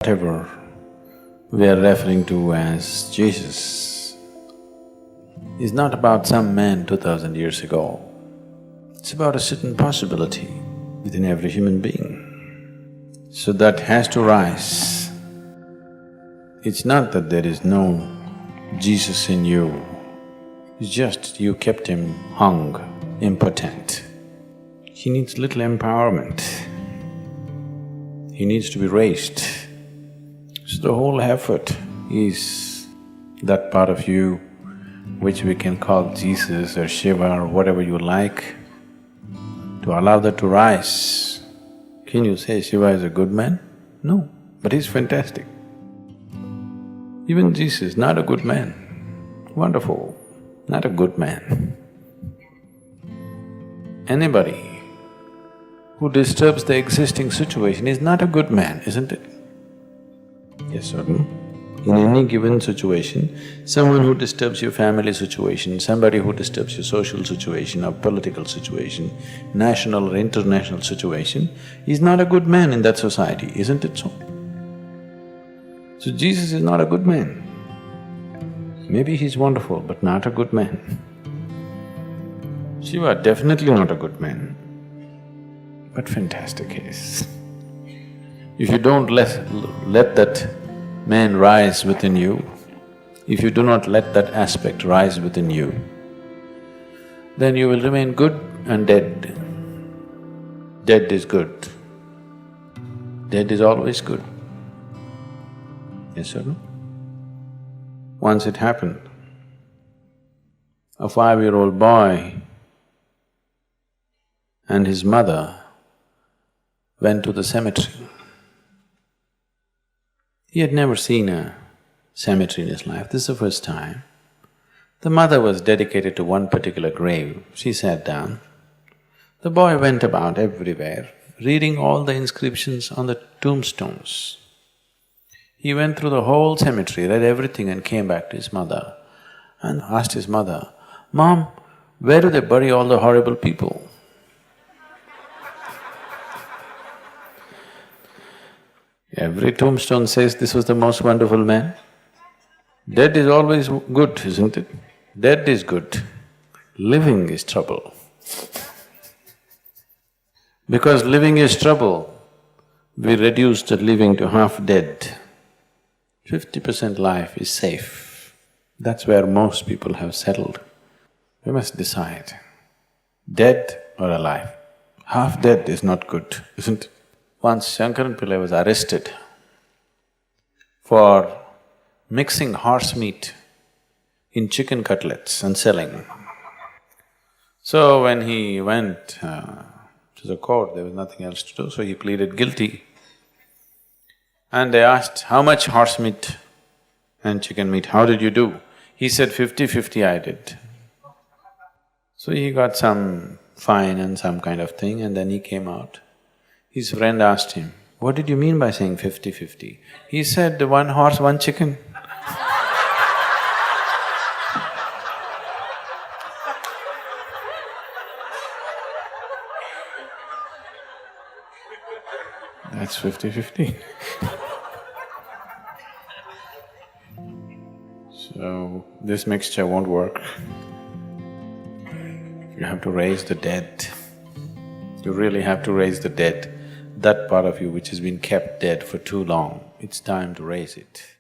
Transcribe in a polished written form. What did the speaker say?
Whatever we are referring to as Jesus is not about some man 2000 years ago. It's about a certain possibility within every human being. So that has to rise. It's not that there is no Jesus in you, it's just you kept him hung, impotent. He needs little empowerment. He needs to be raised. So the whole effort is that part of you which we can call Jesus or Shiva or whatever you like, to allow that to rise. Can you say Shiva is a good man? No, but he's fantastic. Even Jesus, not a good man. Wonderful, not a good man. Anybody who disturbs the existing situation is not a good man, isn't it? Yes or no? In any given situation, someone who disturbs your family situation, somebody who disturbs your social situation or political situation, national or international situation, is not a good man in that society, isn't it so? So Jesus is not a good man. Maybe he's wonderful, but not a good man. Shiva definitely not a good man, but fantastic he is. If you don't let that man rise within you, if you do not let that aspect rise within you, then you will remain good and dead. Dead is good. Dead is always good. Yes or no? Once it happened, a 5-year-old boy and his mother went to the cemetery. He had never seen a cemetery in his life, this is the first time. The mother was dedicated to one particular grave, she sat down. The boy went about everywhere, reading all the inscriptions on the tombstones. He went through the whole cemetery, read everything and came back to his mother and asked his mother, "Mom, where do they bury all the horrible people?" Every tombstone says this was the most wonderful man. Dead is always good, isn't it? Dead is good, living is trouble. Because living is trouble, we reduce the living to half dead. 50% life is safe. That's where most people have settled. We must decide, dead or alive. Half dead is not good, isn't it? Once Shankaran Pillai was arrested for mixing horse meat in chicken cutlets and selling. So when he went to the court, there was nothing else to do, so he pleaded guilty. And they asked, "How much horse meat and chicken meat, how did you do?" He said, 50-50 I did. So he got some fine and some kind of thing and then he came out. His friend asked him, "What did you mean by saying 50-50? He said, "One horse, one chicken." That's 50-50. So, this mixture won't work. You have to raise the dead. You really have to raise the dead. That part of you which has been kept dead for too long, it's time to raise it.